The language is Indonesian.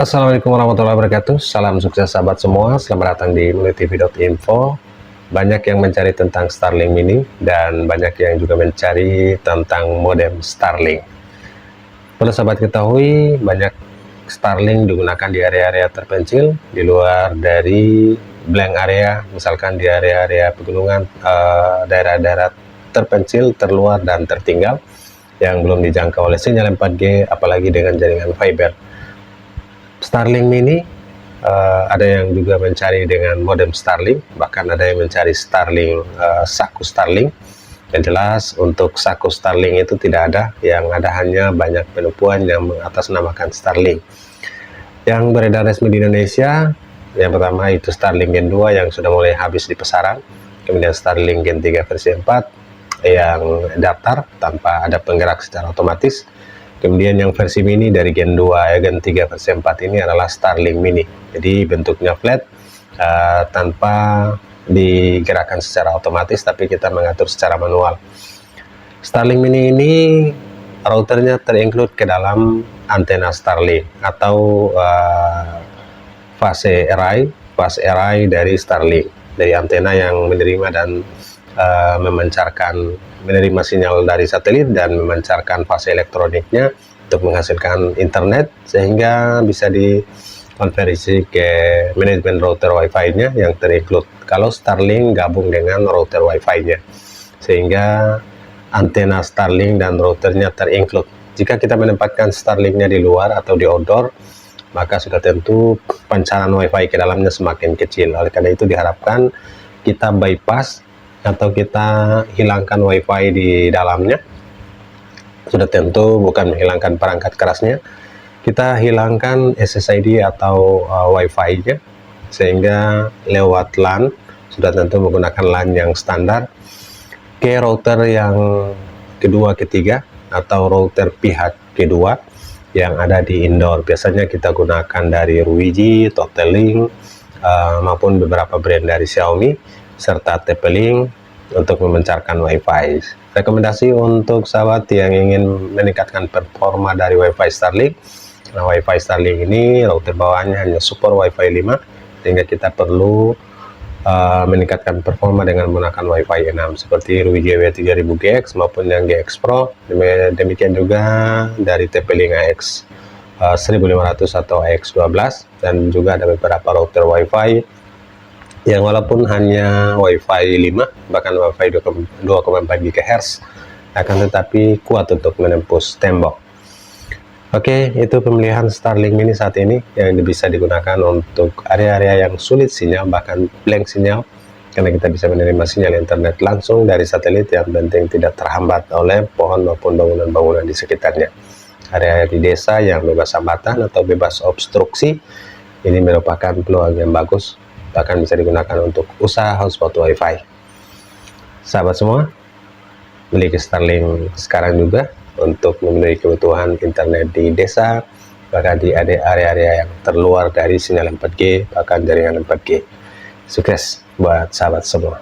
Assalamualaikum warahmatullahi wabarakatuh. Salam sukses sahabat semua. Selamat datang di mulitv.info. Banyak yang mencari tentang Starlink Mini dan banyak yang juga mencari tentang modem Starlink. Perlu sahabat ketahui, banyak Starlink digunakan di area-area terpencil di luar dari blank area, misalkan di area-area pegunungan, daerah-daerah terpencil, terluar dan tertinggal yang belum dijangkau oleh sinyal 4G, apalagi dengan jaringan fiber. Starlink Mini ada yang juga mencari dengan modem Starlink, bahkan ada yang mencari Starlink saku Starlink. Yang jelas untuk saku Starlink itu tidak ada, yang ada hanya banyak penipuan yang mengatasnamakan Starlink. Yang beredar resmi di Indonesia, yang pertama itu Starlink Gen 2 yang sudah mulai habis di pasaran, kemudian Starlink Gen 3 versi 4 yang datar tanpa ada penggerak secara otomatis. Kemudian yang versi mini dari Gen 2 Gen 3 versi 4 ini adalah Starlink Mini. Jadi bentuknya flat, tanpa digerakkan secara otomatis, tapi kita mengatur secara manual. Starlink Mini ini routernya terinclude ke dalam antena Starlink atau fase array dari Starlink, dari antena yang menerima dan menerima sinyal dari satelit dan memancarkan fase elektroniknya untuk menghasilkan internet, sehingga bisa dikonversi ke manajemen router Wi-Fi-nya yang terinclude kalau Starlink gabung dengan router Wi-Fi-nya, sehingga antena Starlink dan routernya terinclude. Jika kita menempatkan Starlink-nya di luar atau di outdoor, maka sudah tentu pancaran Wi-Fi ke dalamnya semakin kecil. Oleh karena itu diharapkan kita bypass atau kita hilangkan Wi-Fi di dalamnya. Sudah tentu bukan menghilangkan perangkat kerasnya, kita hilangkan SSID atau Wi-Fi-nya, sehingga lewat LAN, sudah tentu menggunakan LAN yang standar ke router yang kedua, ketiga, atau router pihak kedua yang ada di indoor. Biasanya kita gunakan dari Ruiji, Totalink, maupun beberapa brand dari Xiaomi serta TP-Link untuk memancarkan Wi-Fi. Rekomendasi untuk sahabat yang ingin meningkatkan performa dari Wi-Fi Starlink. Nah, Wi-Fi Starlink ini router bawaannya hanya support Wi-Fi 5, sehingga kita perlu meningkatkan performa dengan menggunakan Wi-Fi 6 seperti Ruiji W3000GX maupun yang GX Pro. Demikian juga dari TP-Link AX 1500 atau AX12, dan juga ada beberapa router Wi-Fi yang walaupun hanya Wi-Fi 5, bahkan Wi-Fi 2,4 GHz, akan tetapi kuat untuk menembus tembok. Oke, itu pemilihan Starlink Mini saat ini yang bisa digunakan untuk area-area yang sulit sinyal, bahkan blank sinyal, karena kita bisa menerima sinyal internet langsung dari satelit, yang penting tidak terhambat oleh pohon maupun bangunan-bangunan di sekitarnya. Area di desa yang bebas hambatan atau bebas obstruksi, ini merupakan peluang yang bagus, bahkan bisa digunakan untuk usaha hotspot Wi-Fi. Sahabat semua, miliki Starlink sekarang juga untuk memenuhi kebutuhan internet di desa, bahkan di area-area yang terluar dari sinyal 4G, bahkan jaringan 4G. Sukses buat sahabat semua.